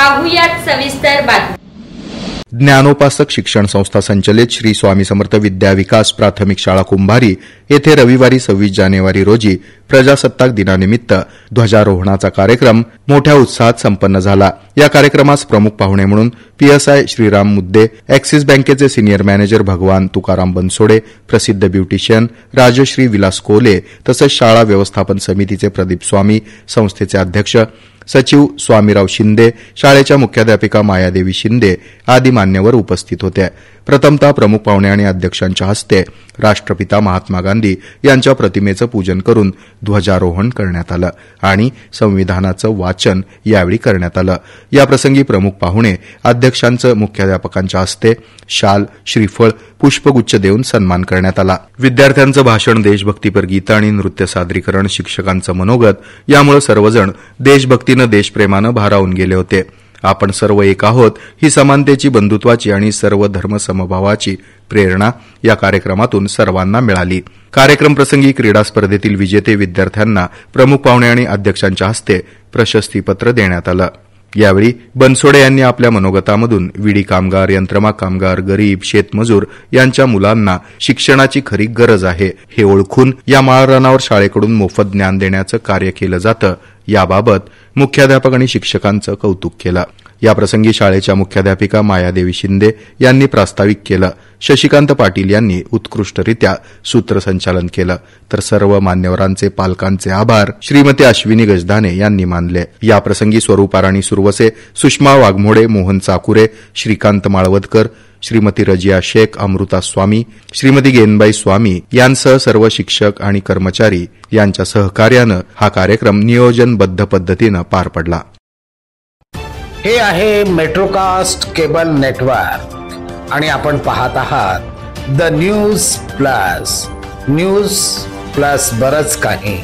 पाहुयात सविस्तर बातमी। ज्ञानोपासक शिक्षण संस्था संचलित श्री स्वामी समर्थ विद्या विकास प्राथमिक शाळा कुंभारी येथे रविवारी 26 जानेवारी रोजी प्रजासत्ताक दिनानिमित्त ध्वजारोहणाचा कार्यक्रम मोठ्या उत्साहात संपन्न झाला। या कार्यक्रमास प्रमुख पाहुणे म्हणून पीएसआय श्रीराम मुद्दे, ॲक्सिस बँकेचे सिनियर मॅनेजर भगवान तुकाराम बनसोडे, प्रसिद्ध ब्युटिशियन राजश्री विलास कोले तसंच शाळा व्यवस्थापन समितीचे प्रदीप स्वामी, संस्थेचे अध्यक्ष सचिव स्वामीराव शिंदे, शाळेच्या मुख्याध्यापिका मायादेवी शिंदे आदी मान्यवर उपस्थित होते। प्रथमतः प्रमुख पाहुणे आणि अध्यक्षांच्या हस्ते राष्ट्रपिता महात्मा गांधी यांच्या प्रतिमेचं पूजन करून ध्वजारोहण करण्यात आलं आणि संविधानाचं वाचन यावेळी करण्यात आलं। याप्रसंगी प्रमुख पाहुणे अध्यक्षांचं मुख्याध्यापकांच्या हस्ते शाल, श्रीफळ, पुष्पगुच्छ देऊन सन्मान करण्यात आला। विद्यार्थ्यांचं भाषण, देशभक्तीपर गीतं आणि नृत्य सादरीकरण, शिक्षकांचं मनोगत यामुळे सर्वजण देशभक्तीनं देशप्रेमानं भारावून गेले होते। आपण सर्व एक आहोत ही समानतेची, बंधुत्वाची आणि सर्व धर्म समभावाची प्रेरणा या कार्यक्रमातून सर्वांना मिळाली। कार्यक्रम प्रसंगी क्रीडा स्पर्धेतील विजेते विद्यार्थ्यांना प्रमुख पाहुणे आणि अध्यक्षांच्या हस्ते प्रशस्तीपत्र देण्यात आलं। यावेळी बनसोडे यांनी आपल्या मनोगतामधून विडी कामगार, यंत्रमाग कामगार, गरीब, शेतमजूर यांच्या मुलांना शिक्षणाची खरी गरज आहे हे ओळखून या माळरानावर शाळेकडून मोफत ज्ञान देण्याचं कार्य केलं जातं याबाबत मुख्याध्यापक आणि शिक्षकांचं कौतुक केलं। याप्रसंगी शाळेच्या मुख्याध्यापिका मायादेवी शिंदे यांनी प्रास्ताविक केलं। शशिकांत पाटील यांनी उत्कृष्टरित्या सूत्रसंचालन केलं तर सर्व मान्यवरांचे पालकांचे आभार श्रीमती अश्विनी गजदाने यांनी मानले। याप्रसंगी स्वरूपा राणी सुरवसे, सुषमा वाघमोडे, मोहन चाकुरे, श्रीकांत माळवदकर, श्रीमती रजिया शेख, अमृता स्वामी, श्रीमती गेनबाई स्वामी यांसह सर्व शिक्षक आणि कर्मचारी यांच्या सहकार्यानं हा कार्यक्रम नियोजनबद्ध पद्धतीनं पार पडला। हे आहे मेट्रोकास्ट केबल नेटवर्क आणि आपण पाहत आहात द न्यूज प्लस बरच काही।